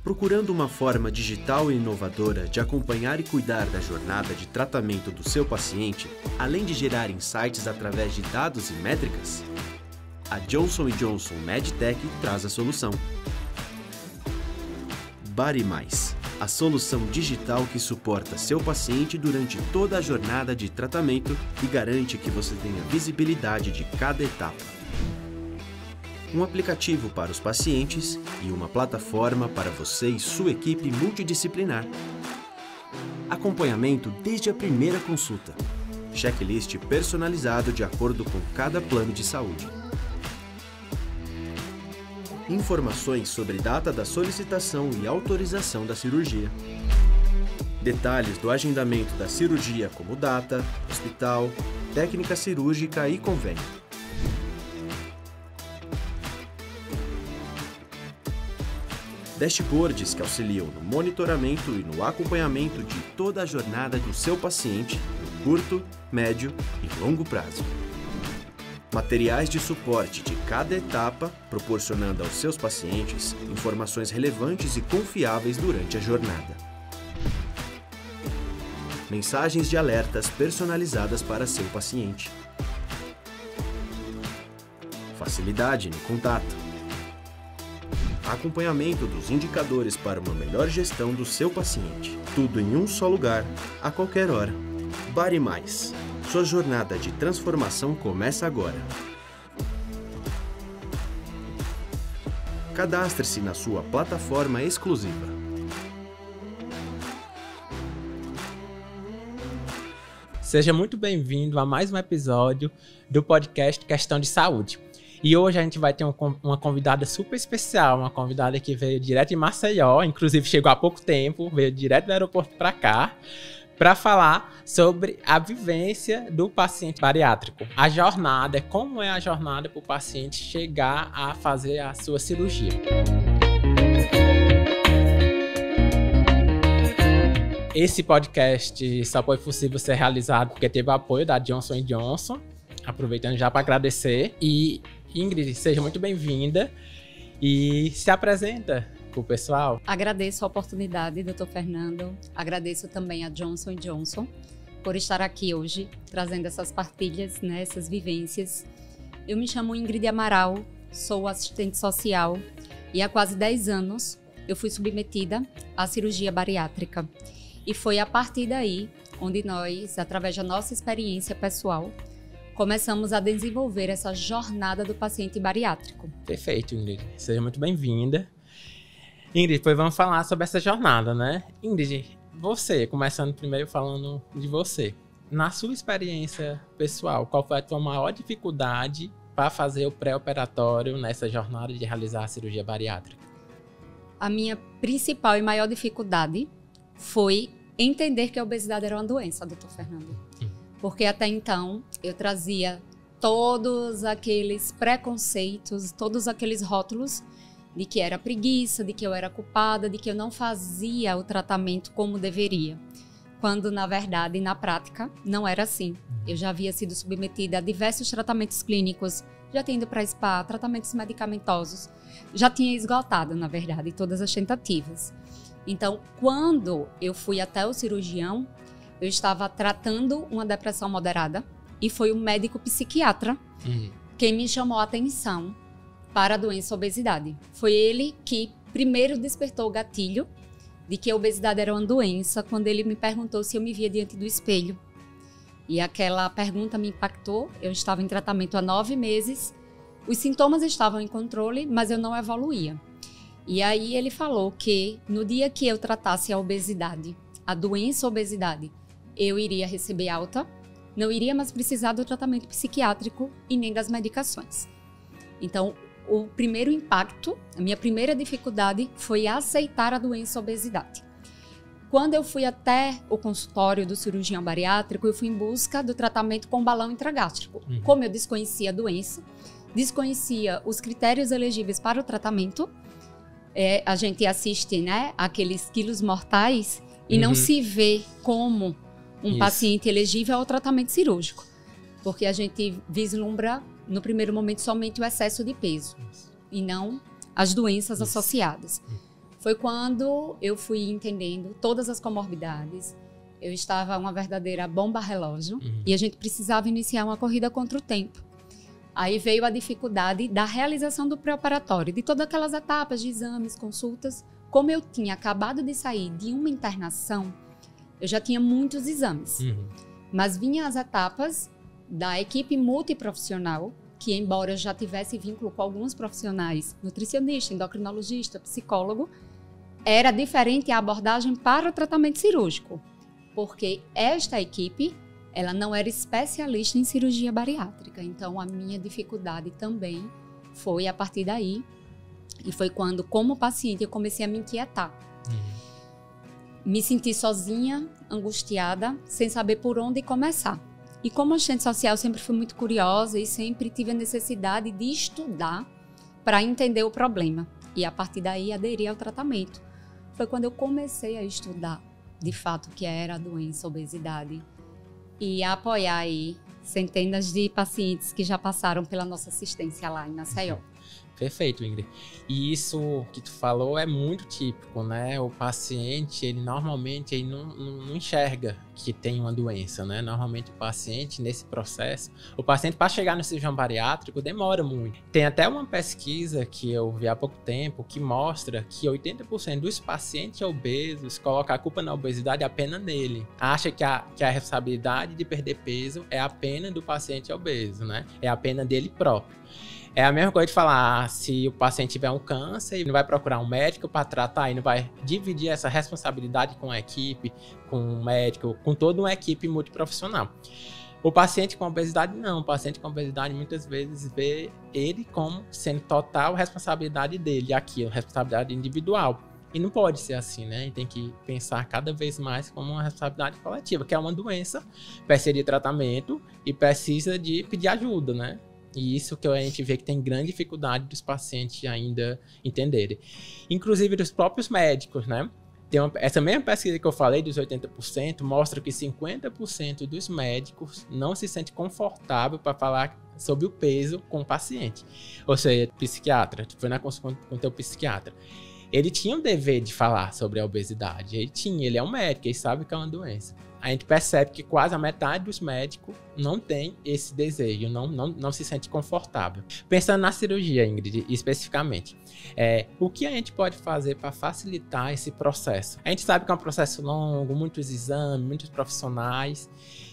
Procurando uma forma digital e inovadora de acompanhar e cuidar da jornada de tratamento do seu paciente, além de gerar insights através de dados e métricas? A Johnson & Johnson MedTech traz a solução. BodyMais, a solução digital que suporta seu paciente durante toda a jornada de tratamento e garante que você tenha visibilidade de cada etapa. Um aplicativo para os pacientes e uma plataforma para você e sua equipe multidisciplinar. Acompanhamento desde a primeira consulta. Checklist personalizado de acordo com cada plano de saúde. Informações sobre data da solicitação e autorização da cirurgia. Detalhes do agendamento da cirurgia como data, hospital, técnica cirúrgica e convênio. Dashboards que auxiliam no monitoramento e no acompanhamento de toda a jornada do seu paciente no curto, médio e longo prazo. Materiais de suporte de cada etapa, proporcionando aos seus pacientes informações relevantes e confiáveis durante a jornada. Mensagens de alertas personalizadas para seu paciente. Facilidade no contato. Acompanhamento dos indicadores para uma melhor gestão do seu paciente. Tudo em um só lugar, a qualquer hora. BodyMais. Sua jornada de transformação começa agora. Cadastre-se na sua plataforma exclusiva. Seja muito bem-vindo a mais um episódio do podcast Questão de Saúde. E hoje a gente vai ter uma convidada super especial, uma convidada que veio direto de Maceió, inclusive chegou há pouco tempo, veio direto do aeroporto para cá, para falar sobre a vivência do paciente bariátrico. A jornada, como é a jornada para o paciente chegar a fazer a sua cirurgia. Esse podcast só foi possível ser realizado porque teve o apoio da Johnson & Johnson, aproveitando já para agradecer. E Ingrid, seja muito bem-vinda e se apresenta para o pessoal. Agradeço a oportunidade, Dr. Fernando. Agradeço também a Johnson & Johnson por estar aqui hoje, trazendo essas partilhas, né, essas vivências. Eu me chamo Ingrid Amaral, sou assistente social e há quase 10 anos eu fui submetida à cirurgia bariátrica. E foi a partir daí onde nós, através da nossa experiência pessoal, começamos a desenvolver essa jornada do paciente bariátrico. Perfeito, Ingrid. Seja muito bem-vinda. Ingrid, depois vamos falar sobre essa jornada, né? Ingrid, você, começando primeiro falando de você. Na sua experiência pessoal, qual foi a tua maior dificuldade para fazer o pré-operatório nessa jornada de realizar a cirurgia bariátrica? A minha principal e maior dificuldade foi entender que a obesidade era uma doença, Dr. Fernando. Porque até então eu trazia todos aqueles preconceitos, todos aqueles rótulos de que era preguiça, de que eu era culpada, de que eu não fazia o tratamento como deveria. Quando, na verdade, na prática, não era assim. Eu já havia sido submetida a diversos tratamentos clínicos, já tinha ido para spa, tratamentos medicamentosos, já tinha esgotado, na verdade, todas as tentativas. Então, quando eu fui até o cirurgião, eu estava tratando uma depressão moderada e foi um médico psiquiatra quem me chamou a atenção para a doença obesidade. Foi ele que primeiro despertou o gatilho de que a obesidade era uma doença quando ele me perguntou se eu me via diante do espelho. E aquela pergunta me impactou. Eu estava em tratamento há 9 meses, os sintomas estavam em controle, mas eu não evoluía. E aí ele falou que no dia que eu tratasse a obesidade, a doença obesidade, eu iria receber alta, não iria mais precisar do tratamento psiquiátrico e nem das medicações. Então, o primeiro impacto, a minha primeira dificuldade foi aceitar a doença obesidade. Quando eu fui até o consultório do cirurgião bariátrico, eu fui em busca do tratamento com balão intragástrico. Como eu desconhecia a doença, desconhecia os critérios elegíveis para o tratamento, a gente assiste, né, aqueles quilos mortais e não se vê como um paciente elegível ao tratamento cirúrgico, porque a gente vislumbra no primeiro momento somente o excesso de peso e não as doenças associadas. Foi quando eu fui entendendo todas as comorbidades. Eu estava uma verdadeira bomba relógio e a gente precisava iniciar uma corrida contra o tempo. Aí veio a dificuldade da realização do pré-operatório, de todas aquelas etapas de exames, consultas. Como eu tinha acabado de sair de uma internação, eu já tinha muitos exames. Mas vinham as etapas da equipe multiprofissional, que embora eu já tivesse vínculo com alguns profissionais, nutricionista, endocrinologista, psicólogo, era diferente a abordagem para o tratamento cirúrgico, porque esta equipe, ela não era especialista em cirurgia bariátrica. Então, a minha dificuldade também foi a partir daí, e foi quando, como paciente, eu comecei a me inquietar. Me senti sozinha, angustiada, sem saber por onde começar. E como assistente social, eu sempre fui muito curiosa e sempre tive a necessidade de estudar para entender o problema. E a partir daí, aderir ao tratamento. Foi quando eu comecei a estudar, de fato, o que era a doença, a obesidade. E a apoiar aí centenas de pacientes que já passaram pela nossa assistência lá em Maceió. Perfeito, Ingrid. E isso que tu falou é muito típico, né? O paciente, ele normalmente não enxerga que tem uma doença, né? Normalmente o paciente, nesse processo, o paciente para chegar no cirurgião bariátrico demora muito. Tem até uma pesquisa que eu vi há pouco tempo que mostra que 80% dos pacientes obesos colocam a culpa na obesidade apenas nele. Acha que a responsabilidade de perder peso é apenas do paciente obeso, né? É apenas dele próprio. É a mesma coisa de falar, se o paciente tiver um câncer, ele não vai procurar um médico para tratar, e não vai dividir essa responsabilidade com a equipe, com o médico, com toda uma equipe multiprofissional. O paciente com obesidade não, o paciente com obesidade muitas vezes vê ele como sendo total responsabilidade dele, aquilo, responsabilidade individual. E não pode ser assim, né? A gente tem que pensar cada vez mais como uma responsabilidade coletiva, que é uma doença, precisa de tratamento e precisa de pedir ajuda, né? E isso que a gente vê que tem grande dificuldade dos pacientes ainda entenderem. Inclusive dos próprios médicos, né? Essa mesma pesquisa que eu falei, dos 80%, mostra que 50% dos médicos não se sente confortável para falar sobre o peso com o paciente. Ou seja, psiquiatra, tu foi na consulta com o teu psiquiatra. Ele tinha o dever de falar sobre a obesidade. Ele é um médico, ele sabe que é uma doença. A gente percebe que quase a metade dos médicos não tem esse desejo, não se sente confortável. Pensando na cirurgia, Ingrid, especificamente, o que a gente pode fazer para facilitar esse processo? A gente sabe que é um processo longo, muitos exames, muitos profissionais,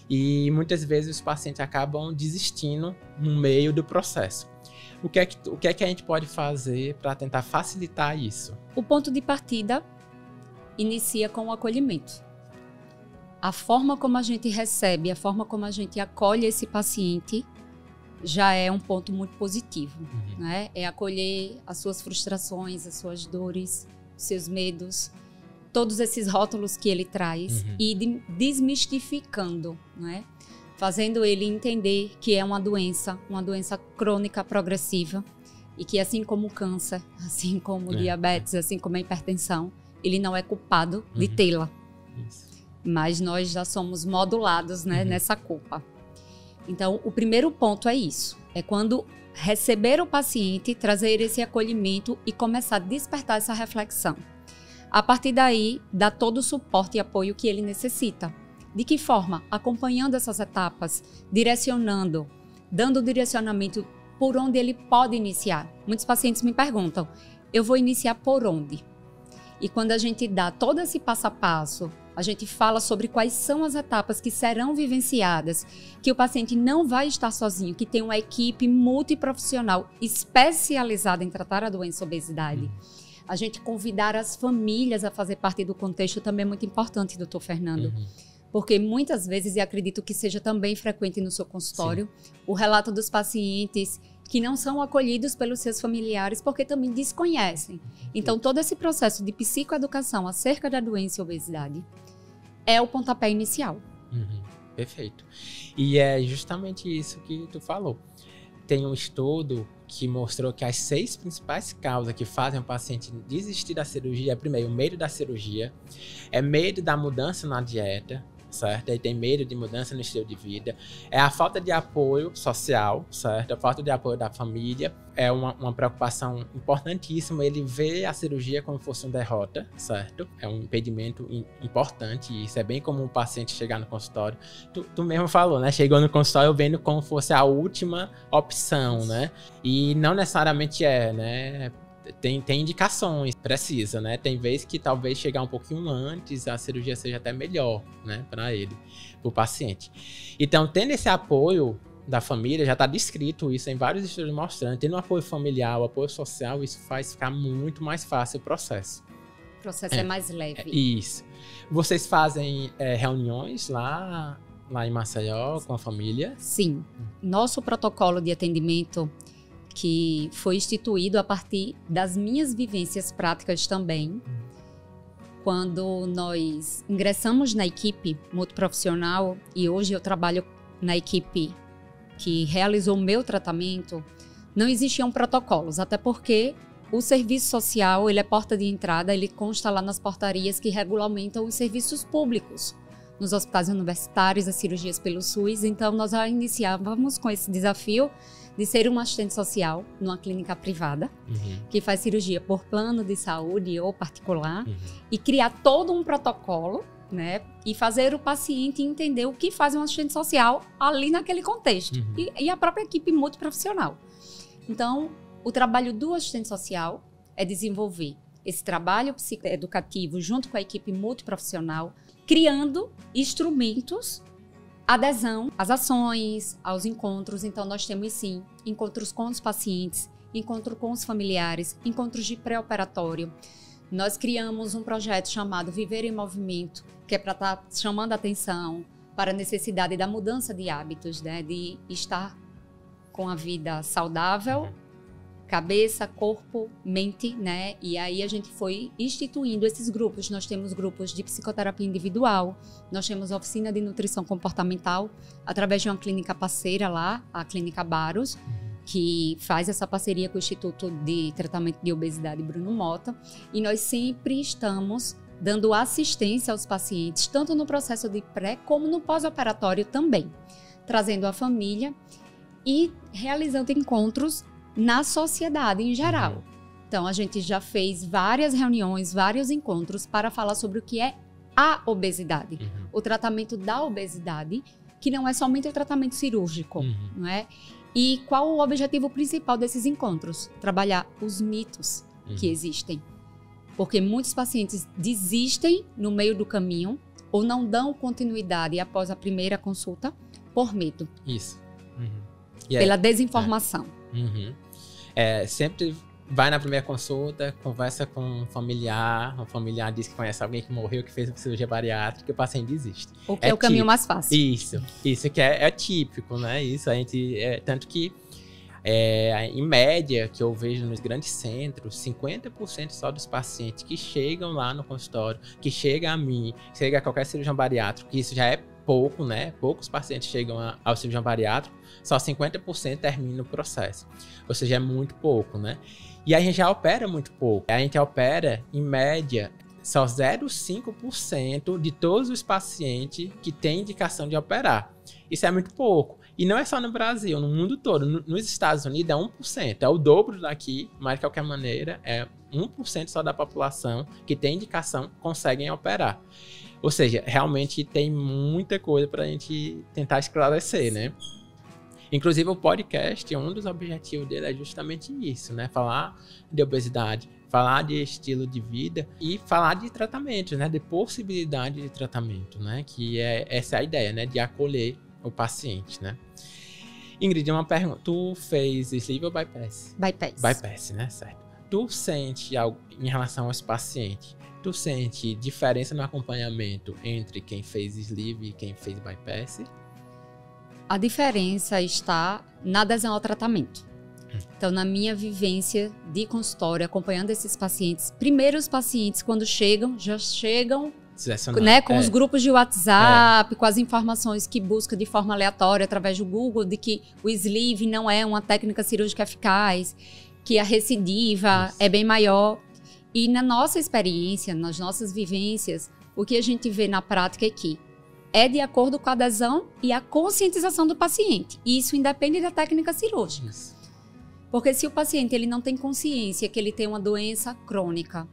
e muitas vezes os pacientes acabam desistindo no meio do processo. O que é que a gente pode fazer para tentar facilitar isso? O ponto de partida inicia com o acolhimento. A forma como a gente recebe, a forma como a gente acolhe esse paciente já é um ponto muito positivo, né? É acolher as suas frustrações, as suas dores, os seus medos, todos esses rótulos que ele traz e desmistificando, né? Fazendo ele entender que é uma doença crônica progressiva e que assim como o câncer, assim como o diabetes, assim como a hipertensão, ele não é culpado de tê-la. Isso. Mas nós já somos modulados, né, nessa culpa. Então, o primeiro ponto é isso. É quando receber o paciente, trazer esse acolhimento e começar a despertar essa reflexão. A partir daí, dar todo o suporte e apoio que ele necessita. De que forma? Acompanhando essas etapas, direcionando, dando direcionamento por onde ele pode iniciar. Muitos pacientes me perguntam, eu vou iniciar por onde? E quando a gente dá todo esse passo a passo, a gente fala sobre quais são as etapas que serão vivenciadas, que o paciente não vai estar sozinho, que tem uma equipe multiprofissional especializada em tratar a doença obesidade. A gente convidar as famílias a fazer parte do contexto também é muito importante, doutor Fernando. Porque muitas vezes, e acredito que seja também frequente no seu consultório, o relato dos pacientes que não são acolhidos pelos seus familiares porque também desconhecem. Então, todo esse processo de psicoeducação acerca da doença e obesidade é o pontapé inicial. Perfeito. E é justamente isso que tu falou. Tem um estudo que mostrou que as 6 principais causas que fazem o paciente desistir da cirurgia é, primeiro, o medo da cirurgia, é medo da mudança na dieta, certo? Aí tem medo de mudança no estilo de vida. É a falta de apoio social, certo? A falta de apoio da família é uma preocupação importantíssima. Ele vê a cirurgia como se fosse uma derrota, certo? É um impedimento importante. E isso é bem comum o paciente chegar no consultório. Tu mesmo falou, né? Chegou no consultório vendo como fosse a última opção, né? E não necessariamente né? Tem indicações precisas, né? Tem vezes que talvez chegar um pouquinho antes, a cirurgia seja até melhor, né? Para ele, para o paciente. Então, tendo esse apoio da família, já está descrito isso em vários estudos mostrando, tendo um apoio familiar, o apoio social, isso faz ficar muito mais fácil o processo. O processo é mais leve. Isso. Vocês fazem reuniões lá em Maceió com a família? Sim. Nosso protocolo de atendimento, que foi instituído a partir das minhas vivências práticas também. Quando nós ingressamos na equipe multiprofissional, e hoje eu trabalho na equipe que realizou o meu tratamento, não existiam protocolos, até porque o serviço social, ele é porta de entrada, ele consta lá nas portarias que regulamentam os serviços públicos, nos hospitais universitários, as cirurgias pelo SUS. Então, nós já iniciávamos com esse desafio de ser um assistente social numa clínica privada, que faz cirurgia por plano de saúde ou particular, e criar todo um protocolo, né? E fazer o paciente entender o que faz um assistente social ali naquele contexto. E a própria equipe multiprofissional. Então, o trabalho do assistente social é desenvolver esse trabalho psicoeducativo junto com a equipe multiprofissional, criando instrumentos, adesão às ações, aos encontros. Então, nós temos, sim, encontros com os pacientes, encontro com os familiares, encontros de pré-operatório. Nós criamos um projeto chamado Viver em Movimento, que é para estar chamando a atenção para a necessidade da mudança de hábitos, né? De estar com a vida saudável, cabeça, corpo, mente, né? E aí a gente foi instituindo esses grupos. Nós temos grupos de psicoterapia individual, nós temos oficina de nutrição comportamental, através de uma clínica parceira lá, a Clínica Baros, que faz essa parceria com o Instituto de Tratamento de Obesidade Bruno Mota. E nós sempre estamos dando assistência aos pacientes, tanto no processo de pré como no pós-operatório também, trazendo a família e realizando encontros na sociedade em geral. Então, a gente já fez várias reuniões, vários encontros para falar sobre o que é a obesidade. O tratamento da obesidade, que não é somente o tratamento cirúrgico, não é? E qual o objetivo principal desses encontros? Trabalhar os mitos que existem. Porque muitos pacientes desistem no meio do caminho ou não dão continuidade após a primeira consulta por medo. Isso. Pela desinformação. Sempre vai na primeira consulta, conversa com um familiar, o familiar diz que conhece alguém que morreu, que fez uma cirurgia bariátrica, e o paciente desiste. O que é o caminho mais fácil. Isso que é típico, né? Isso a gente, tanto que em média, que eu vejo nos grandes centros, 50% só dos pacientes que chegam lá no consultório, que chega a mim, chega a qualquer cirurgião bariátrico, que isso já é pouco, né? Poucos pacientes chegam ao cirurgião bariátrico, só 50% termina o processo. Ou seja, é muito pouco, né? E a gente já opera muito pouco. A gente opera, em média, só 0,5% de todos os pacientes que têm indicação de operar. Isso é muito pouco. E não é só no Brasil, no mundo todo. Nos Estados Unidos é 1%. É o dobro daqui, mas de qualquer maneira, é 1% só da população que tem indicação conseguem operar. Ou seja, realmente tem muita coisa para a gente tentar esclarecer, né? Inclusive o podcast, um dos objetivos dele é justamente isso, né? Falar de obesidade, falar de estilo de vida e falar de tratamento, né? De possibilidade de tratamento, né? Que essa é a ideia, né? De acolher o paciente, né? Ingrid, uma pergunta. Tu fez sleeve ou bypass? Bypass. Bypass, né? Certo. Tu sente algo em relação aos pacientes? Tu sente diferença no acompanhamento entre quem fez sleeve e quem fez bypass? A diferença está na adesão ao tratamento. Então, na minha vivência de consultório, acompanhando esses pacientes, primeiro os pacientes, quando chegam, já chegam, né, com os grupos de WhatsApp, com as informações que busca de forma aleatória através do Google, de que o sleeve não é uma técnica cirúrgica eficaz, que a recidiva é bem maior. E na nossa experiência, nas nossas vivências, o que a gente vê na prática é que é de acordo com a adesão e a conscientização do paciente. E isso independe da técnica cirúrgica. Isso. Porque se o paciente ele não tem consciência que ele tem uma doença crônica,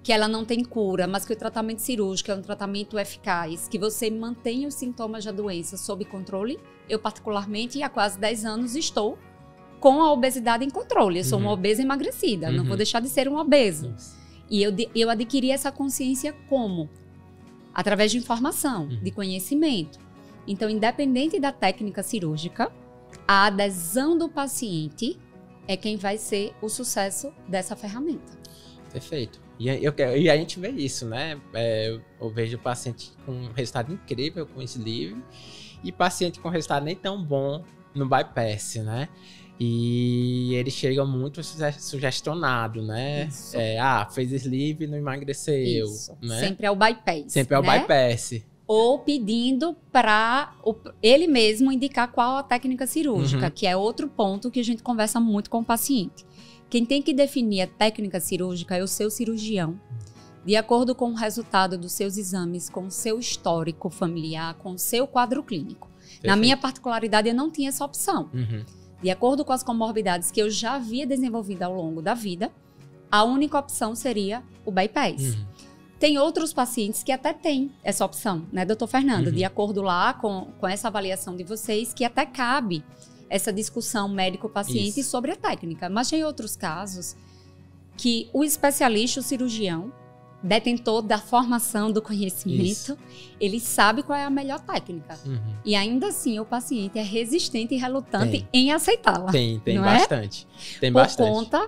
que ela não tem cura, mas que o tratamento cirúrgico é um tratamento eficaz, que você mantém os sintomas da doença sob controle, eu particularmente há quase 10 anos estou com a obesidade em controle. Eu sou uma obesa emagrecida, não vou deixar de ser uma obesa. E eu adquiri essa consciência como? Através de informação, de conhecimento. Então, independente da técnica cirúrgica, a adesão do paciente é quem vai ser o sucesso dessa ferramenta. Perfeito. E a gente vê isso, né? Eu vejo paciente com um resultado incrível com o sleeve e paciente com resultado nem tão bom no bypass, né? E eles chegam muito sugestionado, né? Fez sleeve e não emagreceu. Isso. Né? Sempre é o bypass. Sempre é o bypass. Ou pedindo para ele mesmo indicar qual a técnica cirúrgica, que é outro ponto que a gente conversa muito com o paciente. Quem tem que definir a técnica cirúrgica é o seu cirurgião, de acordo com o resultado dos seus exames, com o seu histórico familiar, com o seu quadro clínico. Perfeito. Na minha particularidade, eu não tinha essa opção. De acordo com as comorbidades que eu já havia desenvolvido ao longo da vida, a única opção seria o bypass. Tem outros pacientes que até têm essa opção, né, doutor Fernando? De acordo lá com essa avaliação de vocês, que até cabe essa discussão médico-paciente sobre a técnica. Mas tem outros casos que o especialista, o cirurgião, detentor da formação do conhecimento, ele sabe qual é a melhor técnica. E ainda assim, o paciente é resistente e relutante em aceitá-la. Tem bastante. Tem Por bastante. conta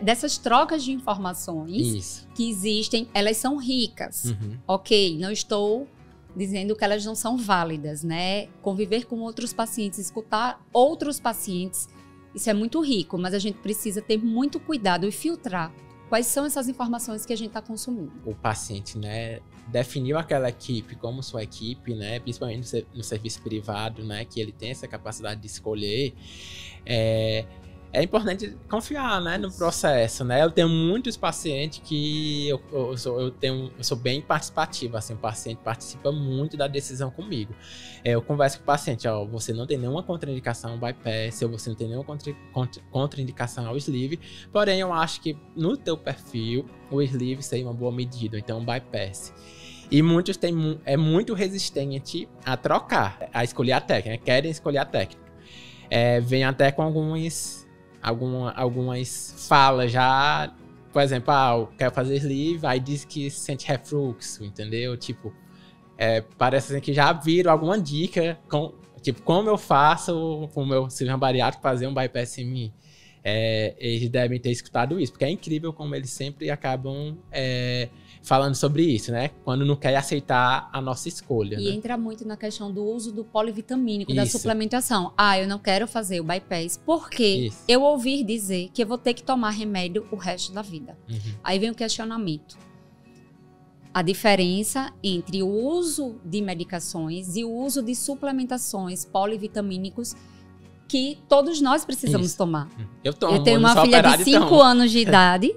dessas trocas de informações que existem, elas são ricas. Ok, não estou dizendo que elas não são válidas, né? Conviver com outros pacientes, escutar outros pacientes, isso é muito rico, mas a gente precisa ter muito cuidado e filtrar quais são essas informações que a gente está consumindo. O paciente, né, definiu aquela equipe como sua equipe, né, principalmente no serviço privado, né, que ele tem essa capacidade de escolher, é importante confiar, né, no processo, né? Eu tenho muitos pacientes que eu sou bem participativo, assim, o paciente participa muito da decisão comigo. Eu converso com o paciente, você não tem nenhuma contraindicação ao bypass, ou você não tem nenhuma contraindicação ao sleeve, porém eu acho que no teu perfil o sleeve seria uma boa medida, então o bypass. E muitos é muito resistente a trocar, a escolher a técnica, querem escolher a técnica. Vem até com algumas falas já, por exemplo, eu quero fazer sleeve, aí diz que sente refluxo, entendeu? Tipo, parece assim que já viram alguma dica, como eu faço com o meu cirurgião bariátrico fazer um bypass em mim. Eles devem ter escutado isso, porque é incrível como eles sempre acabam falando sobre isso, né? Quando não quer aceitar a nossa escolha. E entra muito na questão do uso do polivitamínico, da suplementação. Eu não quero fazer o bypass porque eu ouvi dizer que eu vou ter que tomar remédio o resto da vida. Aí vem o questionamento. A diferença entre o uso de medicações e o uso de suplementações polivitamínicos que todos nós precisamos tomar. Eu tenho uma filha de 5 anos de idade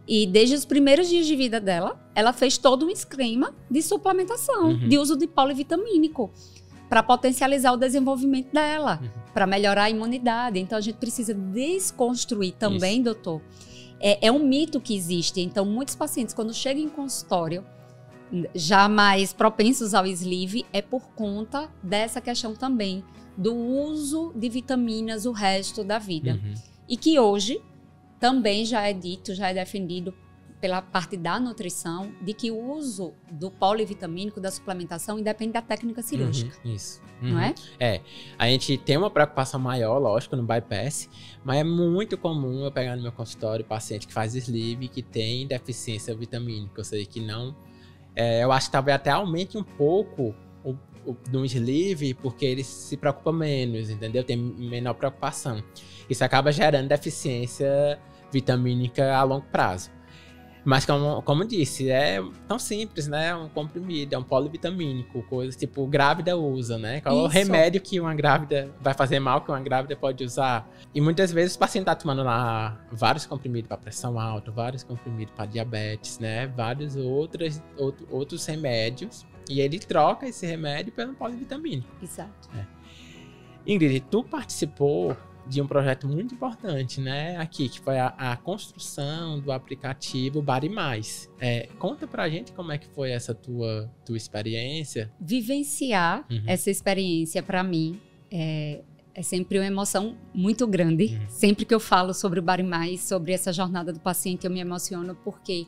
e desde os primeiros dias de vida dela, ela fez todo um esquema de suplementação, de uso de polivitamínico, para potencializar o desenvolvimento dela, para melhorar a imunidade. Então a gente precisa desconstruir também, doutor. É um mito que existe. Então muitos pacientes, quando chegam em consultório, já mais propensos ao sleeve, é por conta dessa questão também do uso de vitaminas o resto da vida. E que hoje também já é dito, já é defendido pela parte da nutrição, de que o uso do polivitamínico, da suplementação, independe da técnica cirúrgica. Isso. Não é? A gente tem uma preocupação maior, lógico, no bypass, mas é muito comum eu pegar no meu consultório paciente que faz sleeve que tem deficiência vitamínica, ou seja, que não... eu acho que talvez até aumente um pouco do sleeve, porque ele se preocupa menos, entendeu? Tem menor preocupação. Isso acaba gerando deficiência vitamínica a longo prazo. Mas como disse, é tão simples, né? É um comprimido, é um polivitamínico, coisa tipo grávida usa, né? Qual é o remédio que uma grávida vai fazer mal, que uma grávida pode usar? E muitas vezes o paciente tá tomando lá vários comprimidos para pressão alta, vários comprimidos para diabetes, né? Vários outros remédios E ele troca esse remédio pelo polivitamínico. Exato. Ingrid, tu participou de um projeto muito importante, né? Aqui, que foi a construção do aplicativo Bari+. Conta pra gente como é que foi essa tua experiência. Vivenciar essa experiência, para mim, é sempre uma emoção muito grande. Sempre que eu falo sobre o Bari+, sobre essa jornada do paciente, eu me emociono, porque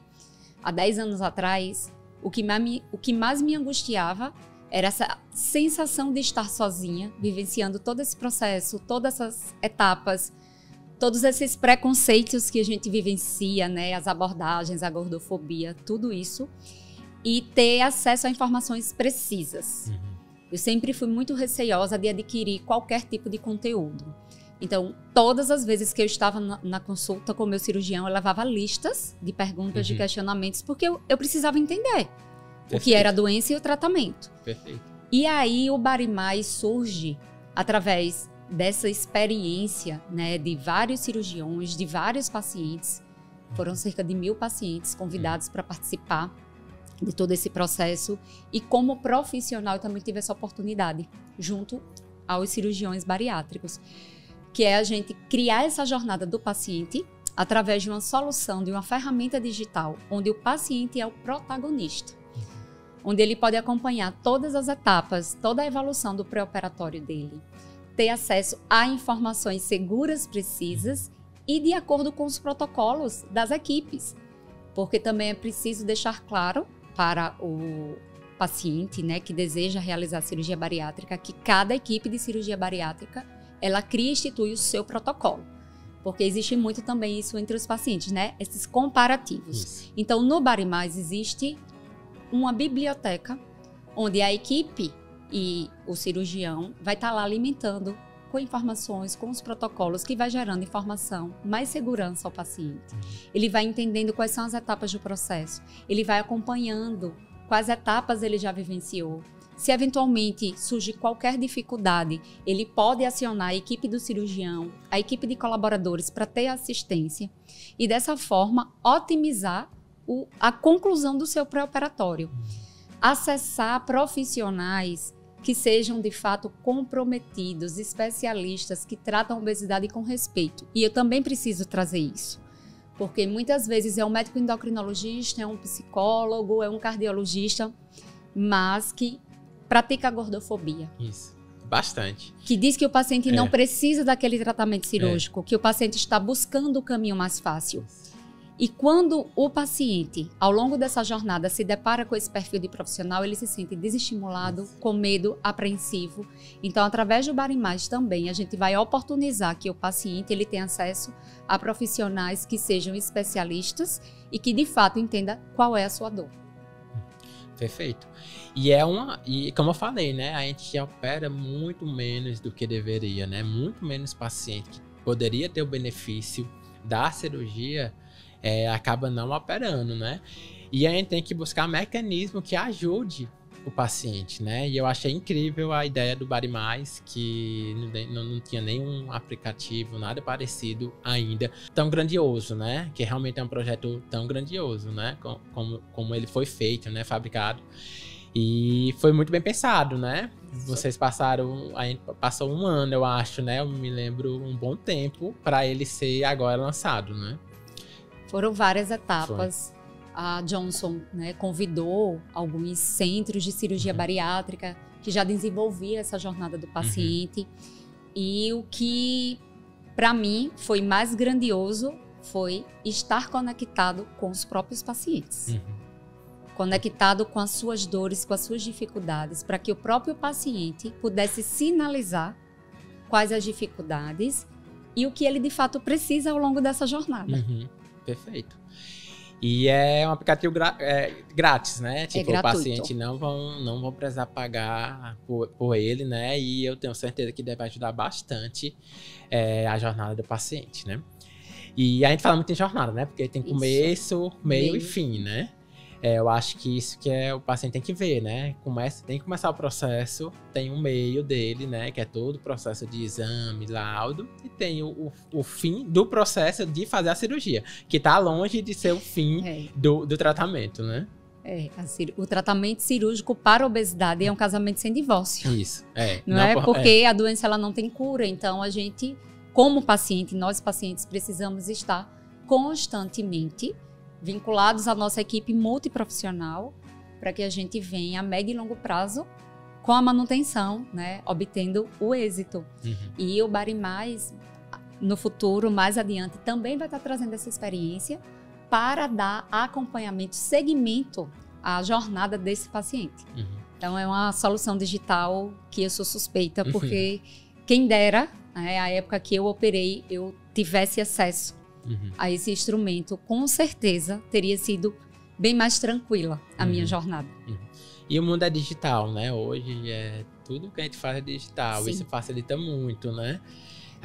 há 10 anos atrás, o que mais me angustiava era essa sensação de estar sozinha, vivenciando todo esse processo, todas essas etapas, todos esses preconceitos que a gente vivencia, né? As abordagens, a gordofobia, tudo isso. E ter acesso a informações precisas. Eu sempre fui muito receosa de adquirir qualquer tipo de conteúdo. Então, todas as vezes que eu estava na consulta com o meu cirurgião, eu levava listas de perguntas, de questionamentos, porque eu precisava entender. Perfeito. O que era a doença e o tratamento. Perfeito. E aí o Bari+ surge através dessa experiência, né, de vários cirurgiões, de vários pacientes. Foram cerca de 1000 pacientes convidados para participar de todo esse processo. E como profissional, eu também tive essa oportunidade, junto aos cirurgiões bariátricos, que é a gente criar essa jornada do paciente através de uma solução, de uma ferramenta digital, onde o paciente é o protagonista. Onde ele pode acompanhar todas as etapas, toda a evolução do pré-operatório dele, ter acesso a informações seguras, precisas e de acordo com os protocolos das equipes. Porque também é preciso deixar claro para o paciente, né, que deseja realizar cirurgia bariátrica, que cada equipe de cirurgia bariátrica, ela cria e institui o seu protocolo. Porque existe muito também isso entre os pacientes, né? Esses comparativos. Isso. Então, no Bari+ existe uma biblioteca onde a equipe e o cirurgião vai estar lá alimentando com informações, com os protocolos, que vai gerando informação, mais segurança ao paciente. Ele vai entendendo quais são as etapas do processo, ele vai acompanhando quais etapas ele já vivenciou. Se eventualmente surgir qualquer dificuldade, ele pode acionar a equipe do cirurgião, a equipe de colaboradores para ter assistência e dessa forma otimizar a conclusão do seu pré-operatório. Acessar profissionais que sejam de fato comprometidos, especialistas que tratam a obesidade com respeito. E eu também preciso trazer isso, porque muitas vezes é um médico endocrinologista, é um psicólogo, é um cardiologista, mas que pratica a gordofobia. Isso, bastante. Que diz que o paciente não precisa daquele tratamento cirúrgico, que o paciente está buscando o caminho mais fácil. E quando o paciente, ao longo dessa jornada, se depara com esse perfil de profissional, ele se sente desestimulado, com medo, apreensivo. Então, através do Bari+ também, a gente vai oportunizar que o paciente ele tenha acesso a profissionais que sejam especialistas e que, de fato, entenda qual é a sua dor. Perfeito. E como eu falei, né, a gente opera muito menos do que deveria, né? Muito menos paciente que poderia ter o benefício da cirurgia, acaba não operando, né? E a gente tem que buscar mecanismo que ajude o paciente, né? E eu achei incrível a ideia do Bari+, que não tinha nenhum aplicativo, nada parecido ainda, tão grandioso, né? Que realmente é um projeto tão grandioso, né? Como ele foi feito, né? Fabricado. E foi muito bem pensado, né? Vocês a gente passou 1 ano, eu acho, né? Eu me lembro um bom tempo para ele ser agora lançado, né? Foram várias etapas. A Johnson, né, convidou alguns centros de cirurgia bariátrica que já desenvolviam essa jornada do paciente. E o que, para mim, foi mais grandioso foi estar conectado com os próprios pacientes. Conectado com as suas dores, com as suas dificuldades, para que o próprio paciente pudesse sinalizar quais as dificuldades e o que ele, de fato, precisa ao longo dessa jornada. Perfeito. E é um aplicativo grátis, né? Tipo, o paciente não vão precisar pagar por ele, né? E eu tenho certeza que deve ajudar bastante a jornada do paciente, né? E a gente fala muito em jornada, né? Porque tem começo, meio e fim, né? Eu acho que isso que o paciente tem que ver, né? Tem que começar o processo, tem um meio dele, né? Que é todo o processo de exame, laudo, e tem o fim do processo de fazer a cirurgia, que tá longe de ser o fim do tratamento, né? O tratamento cirúrgico para a obesidade é um casamento sem divórcio. Isso, Não é porque a doença ela não tem cura. Então, a gente, como paciente, nós pacientes precisamos estar constantemente vinculados à nossa equipe multiprofissional para que a gente venha a médio e longo prazo com a manutenção, né, obtendo o êxito. E o Bari Mais, no futuro, mais adiante, também vai estar trazendo essa experiência para dar acompanhamento, seguimento à jornada desse paciente. Então, é uma solução digital que eu sou suspeita, porque quem dera, né, a época que eu operei, eu tivesse acesso a esse instrumento, com certeza teria sido bem mais tranquila a minha jornada. E o mundo é digital, né? Hoje tudo que a gente faz é digital. Sim. Isso facilita muito, né?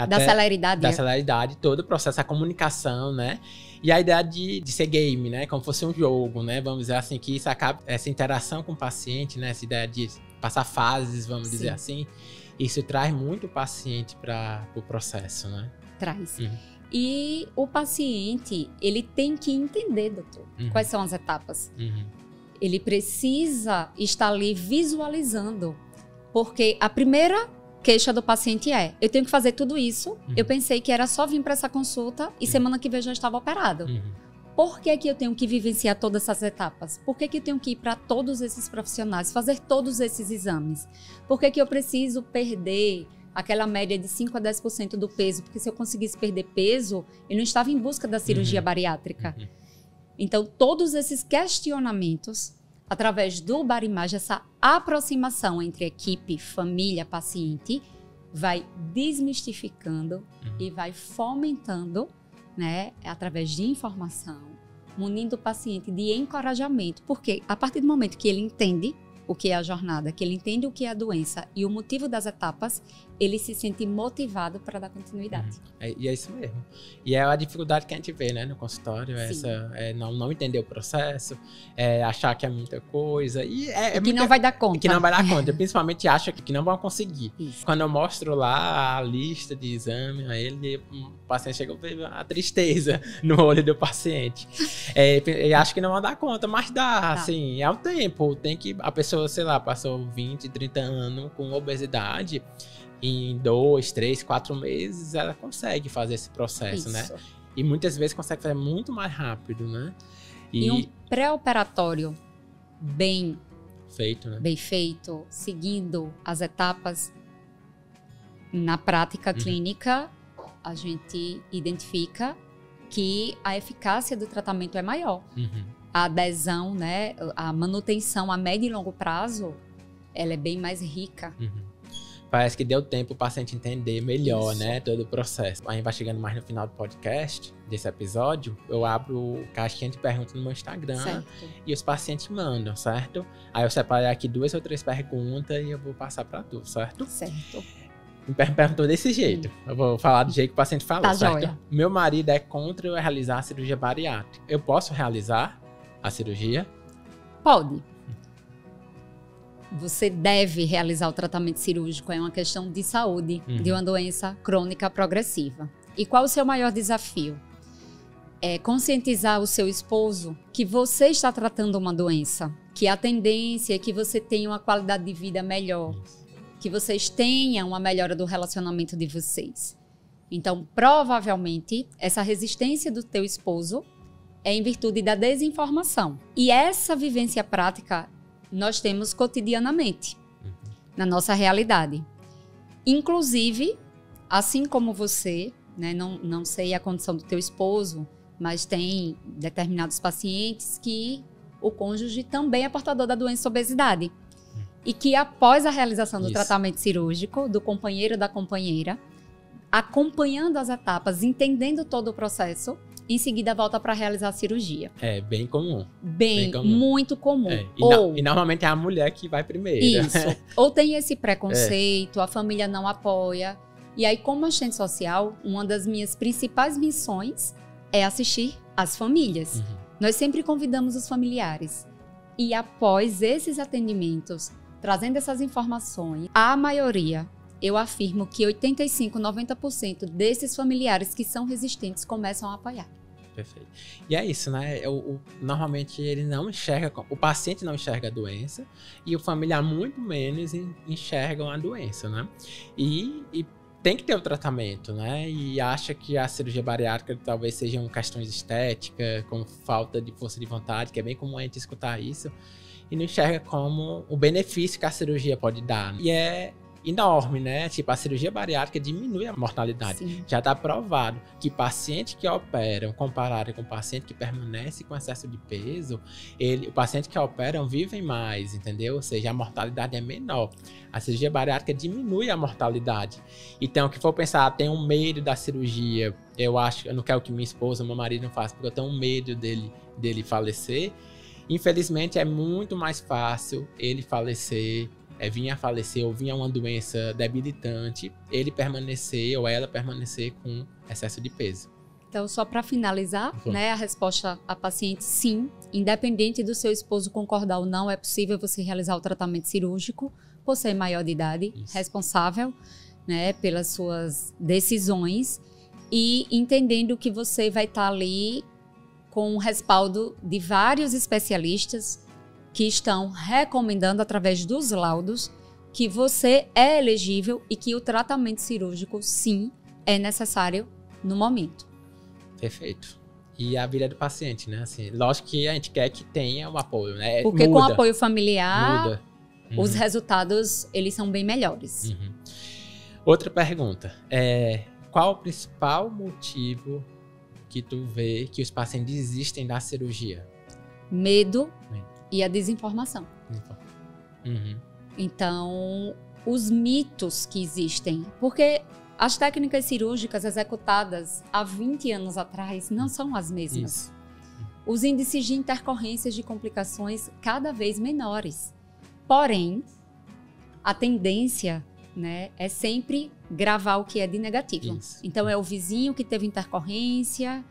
Da celeridade. Da celeridade, todo o processo, a comunicação, né? E a ideia de ser game, né? Como fosse um jogo, né? Vamos dizer assim, que isso acaba, essa interação com o paciente, né? Essa ideia de passar fases, vamos dizer assim, isso traz muito o paciente para o processo, né? Traz. E o paciente, ele tem que entender, doutor, quais são as etapas. Ele precisa estar ali visualizando, porque a primeira queixa do paciente eu tenho que fazer tudo isso, eu pensei que era só vir para essa consulta e semana que vem eu já estava operado. Por que que eu tenho que vivenciar todas essas etapas? Por que que eu tenho que ir para todos esses profissionais, fazer todos esses exames? Por que que eu preciso perder aquela média de 5 a 10% do peso? Porque se eu conseguisse perder peso, eu não estava em busca da cirurgia bariátrica. Então, todos esses questionamentos, através do Bari Mais, essa aproximação entre equipe, família, paciente, vai desmistificando e vai fomentando, né, através de informação, munindo o paciente de encorajamento. Porque a partir do momento que ele entende o que é a jornada, que ele entende o que é a doença e o motivo das etapas, ele se sente motivado para dar continuidade. E é isso mesmo. E é a dificuldade que a gente vê, né, no consultório, não entender o processo, achar que é muita coisa. E que não vai dar conta. Que não vai dar conta. Principalmente acha que não vão conseguir. Isso. Quando eu mostro lá a lista de exame a ele, o paciente chega a ver a tristeza no olho do paciente. E acha que não vão dar conta, mas dá, assim, é o tempo. Tem que, a pessoa, sei lá, passou 20, 30 anos com obesidade, em 2, 3, 4 meses ela consegue fazer esse processo, né? E muitas vezes consegue fazer muito mais rápido, né? E um pré-operatório bem feito, né? Bem feito, seguindo as etapas na prática clínica, a gente identifica que a eficácia do tratamento é maior. A adesão, né, a manutenção a médio e longo prazo, ela é bem mais rica. Parece que deu tempo o paciente entender melhor, né, todo o processo. A gente vai chegando mais no final do podcast, desse episódio, eu abro caixinha de perguntas no meu Instagram e os pacientes mandam, certo? Aí eu separei aqui 2 ou 3 perguntas e eu vou passar para tu, certo? Certo. Me perguntou desse jeito. Eu vou falar do jeito que o paciente falou, tá, certo? Joia. Meu marido é contra eu realizar a cirurgia bariátrica. Eu posso realizar a cirurgia? Pode. Você deve realizar o tratamento cirúrgico, é uma questão de saúde, de uma doença crônica progressiva. E qual o seu maior desafio? É conscientizar o seu esposo que você está tratando uma doença, que a tendência é que você tenha uma qualidade de vida melhor, que vocês tenham uma melhora do relacionamento de vocês. Então, provavelmente, essa resistência do teu esposo é em virtude da desinformação. E essa vivência prática nós temos cotidianamente, na nossa realidade. Inclusive, assim como você, né, não sei a condição do teu esposo, mas tem determinados pacientes que o cônjuge também é portador da doença obesidade. E que após a realização do tratamento cirúrgico, do companheiro ou da companheira, acompanhando as etapas, entendendo todo o processo, em seguida volta para realizar a cirurgia. É bem comum. Bem comum. Muito comum. E normalmente é a mulher que vai primeiro. Isso. Ou tem esse preconceito, a família não apoia. E aí, como assistente social, uma das minhas principais missões é assistir as famílias. Nós sempre convidamos os familiares. E após esses atendimentos, trazendo essas informações, a maioria, eu afirmo que 85%, 90% desses familiares que são resistentes começam a apoiar. Perfeito. E é isso, né? Normalmente ele não enxerga, o paciente não enxerga a doença e o familiar muito menos enxerga a doença, né? E tem que ter o tratamento, né? E acha que a cirurgia bariátrica talvez sejam questões estéticas, com falta de força de vontade, que é bem comum a gente escutar isso, e não enxerga como o benefício que a cirurgia pode dar. E é enorme, né? Tipo, a cirurgia bariátrica diminui a mortalidade. Sim. Já está provado que pacientes que operam, comparado com paciente que permanece com excesso de peso, o paciente que operam vivem mais, entendeu? Ou seja, a mortalidade é menor. A cirurgia bariátrica diminui a mortalidade. Então, o que for pensar, tem um medo da cirurgia, eu não quero que minha esposa, meu marido não faça, porque eu tenho um medo dele falecer. Infelizmente, é muito mais fácil ele falecer, vir a falecer ou vir a uma doença debilitante, ele permanecer ou ela permanecer com excesso de peso. Então, só para finalizar, né, a resposta à paciente, sim, independente do seu esposo concordar ou não, é possível você realizar o tratamento cirúrgico por ser maior de idade, responsável, né, pelas suas decisões e entendendo que você vai estar ali com o respaldo de vários especialistas que estão recomendando através dos laudos que você é elegível e que o tratamento cirúrgico, sim, é necessário no momento. Perfeito. E a vida do paciente, né? Assim, lógico que a gente quer que tenha um apoio, né? Porque com apoio familiar, os Uhum. resultados, eles são bem melhores. Uhum. Outra pergunta. Qual o principal motivo que tu vê que os pacientes desistem da cirurgia? Medo e a desinformação. Uhum. Então, os mitos que existem, porque as técnicas cirúrgicas executadas há 20 anos atrás não são as mesmas. Isso. Os índices de intercorrências de complicações cada vez menores. Porém, a tendência, né, é sempre gravar o que é de negativo. Isso. Então, é o vizinho que teve intercorrência,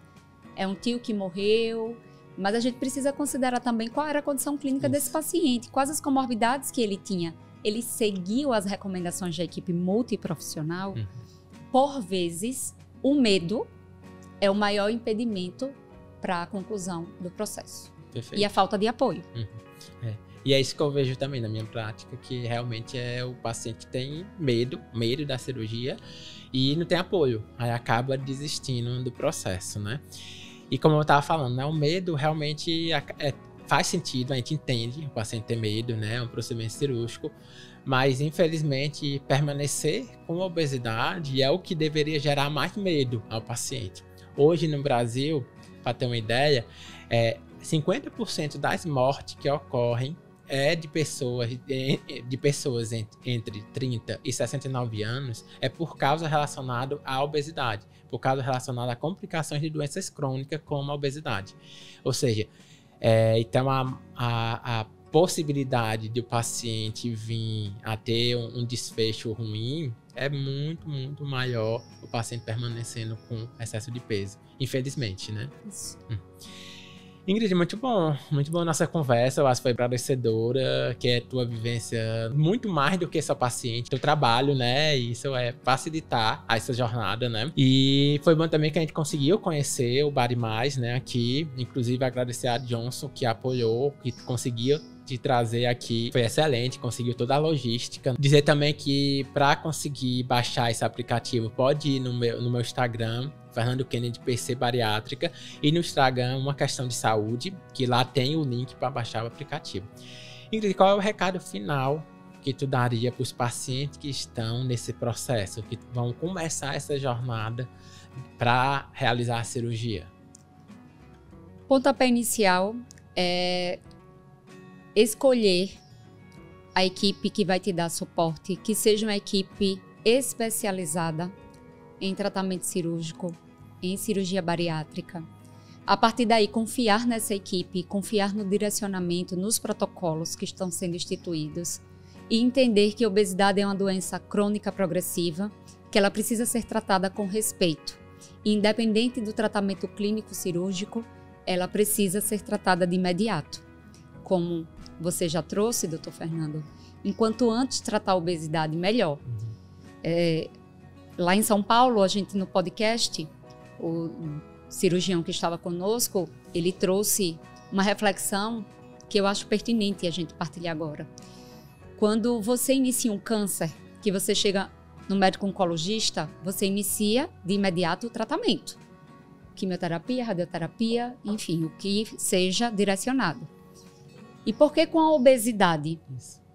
é um tio que morreu. Mas a gente precisa considerar também qual era a condição clínica desse paciente, quais as comorbidades que ele tinha. Ele seguiu as recomendações da equipe multiprofissional. Por vezes, o medo é o maior impedimento para a conclusão do processo. Perfeito. E a falta de apoio. E é isso que eu vejo também na minha prática, que realmente o paciente tem medo da cirurgia e não tem apoio. Aí acaba desistindo do processo, né? E como eu estava falando, né, o medo realmente faz sentido, a gente entende o paciente ter medo, né, é um procedimento cirúrgico, mas infelizmente permanecer com a obesidade é o que deveria gerar mais medo ao paciente. Hoje no Brasil, para ter uma ideia, 50% das mortes que ocorrem de pessoas entre 30 e 69 anos por causa relacionada à obesidade, por causa relacionada a complicações de doenças crônicas como a obesidade. Ou seja, então a possibilidade do paciente vir a ter um desfecho ruim é muito, muito maior o paciente permanecendo com excesso de peso, infelizmente, né? Isso. Ingrid, muito bom nossa conversa, eu acho que foi esclarecedora, que é tua vivência muito mais do que só paciente, teu trabalho, né, e isso é facilitar essa jornada, né, e foi bom também que a gente conseguiu conhecer o Bari Mais, né, aqui, inclusive agradecer a Johnson que apoiou, que conseguiu te trazer aqui, foi excelente, conseguiu toda a logística. Dizer também que para conseguir baixar esse aplicativo, pode ir no meu Instagram, Fernando Kennedy PC Bariátrica, e no Instagram Uma Questão de Saúde, que lá tem o link para baixar o aplicativo. Ingrid, qual é o recado final que tu daria para os pacientes que estão nesse processo, que vão começar essa jornada para realizar a cirurgia? Pontapé inicial é escolher a equipe que vai te dar suporte, que seja uma equipe especializada em tratamento cirúrgico, em cirurgia bariátrica. A partir daí, confiar nessa equipe, confiar no direcionamento, nos protocolos que estão sendo instituídos e entender que a obesidade é uma doença crônica progressiva, que ela precisa ser tratada com respeito. E, independente do tratamento clínico cirúrgico, ela precisa ser tratada de imediato. Como você já trouxe, doutor Fernando, enquanto antes tratar a obesidade, melhor. Lá em São Paulo, a gente no podcast, cirurgião que estava conosco, ele trouxe uma reflexão que eu acho pertinente a gente partilhar agora. Quando você inicia um câncer, que você chega no médico oncologista, você inicia de imediato o tratamento. Quimioterapia, radioterapia, enfim, o que seja direcionado. E por que com a obesidade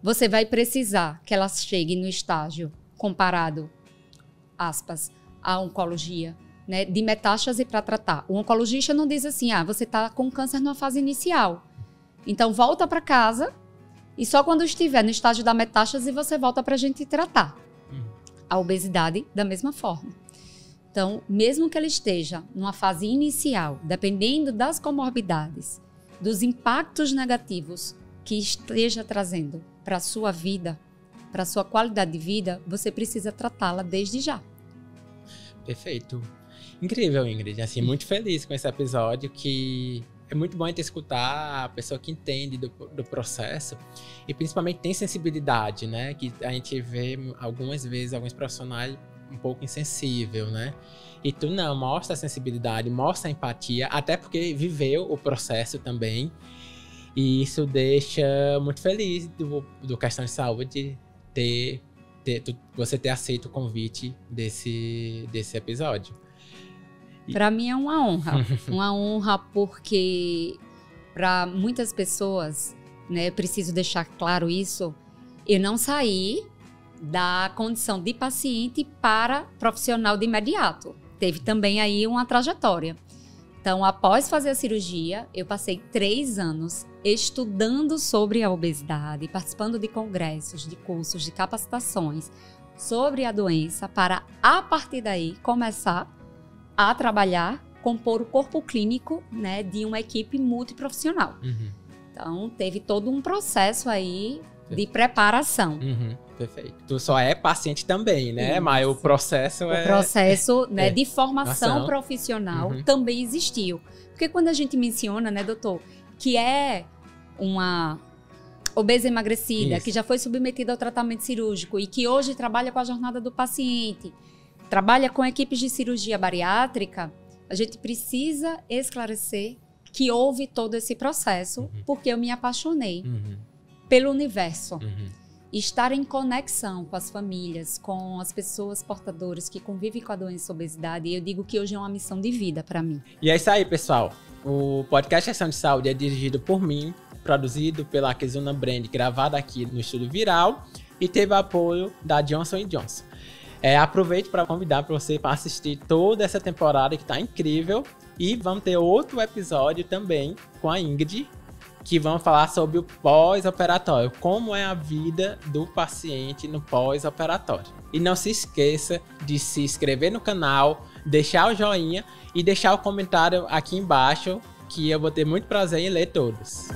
você vai precisar que ela chegue no estágio comparado, aspas, à oncologia, né, de metástase para tratar? O oncologista não diz assim, você está com câncer numa fase inicial, então volta para casa e só quando estiver no estágio da metástase você volta para a gente tratar. A obesidade da mesma forma. Então, mesmo que ele esteja numa fase inicial, dependendo das comorbidades, dos impactos negativos que esteja trazendo para a sua vida, para a sua qualidade de vida, você precisa tratá-la desde já. Perfeito. Incrível, Ingrid. Assim, muito feliz com esse episódio, que é muito bom a gente escutar a pessoa que entende do processo e principalmente tem sensibilidade, né? Que a gente vê algumas vezes alguns profissionais um pouco insensível, né? E tu não, mostra a sensibilidade, mostra a empatia, até porque viveu o processo também. E isso deixa muito feliz do Questão de Saúde você ter aceito o convite desse episódio. Para mim é uma honra. Uma honra porque para muitas pessoas, né, eu preciso deixar claro isso, eu não saí da condição de paciente para profissional de imediato. Teve também aí uma trajetória. Então, após fazer a cirurgia, eu passei 3 anos estudando sobre a obesidade, participando de congressos, de cursos, de capacitações sobre a doença, para, a partir daí, começar a trabalhar, compor o corpo clínico, né, de uma equipe multiprofissional. Então, teve todo um processo aí de preparação. Perfeito. Tu só é paciente também, né? Isso. Mas o processo O processo, né, de formação profissional também existiu. Porque quando a gente menciona, né, doutor, que é uma obesa emagrecida, que já foi submetida ao tratamento cirúrgico e que hoje trabalha com a jornada do paciente, trabalha com equipes de cirurgia bariátrica, a gente precisa esclarecer que houve todo esse processo porque eu me apaixonei pelo universo. Estar em conexão com as famílias, com as pessoas portadoras que convivem com a doença obesidade, eu digo que hoje é uma missão de vida para mim. E é isso aí, pessoal. O podcast Questão de Saúde é dirigido por mim, produzido pela Kizuna Brand, gravado aqui no Estúdio Viral e teve apoio da Johnson & Johnson. Aproveito para convidar para você para assistir toda essa temporada que está incrível e vamos ter outro episódio também com a Ingrid, que vamos falar sobre o pós-operatório, como é a vida do paciente no pós-operatório. E não se esqueça de se inscrever no canal, deixar o joinha e deixar o comentário aqui embaixo, que eu vou ter muito prazer em ler todos.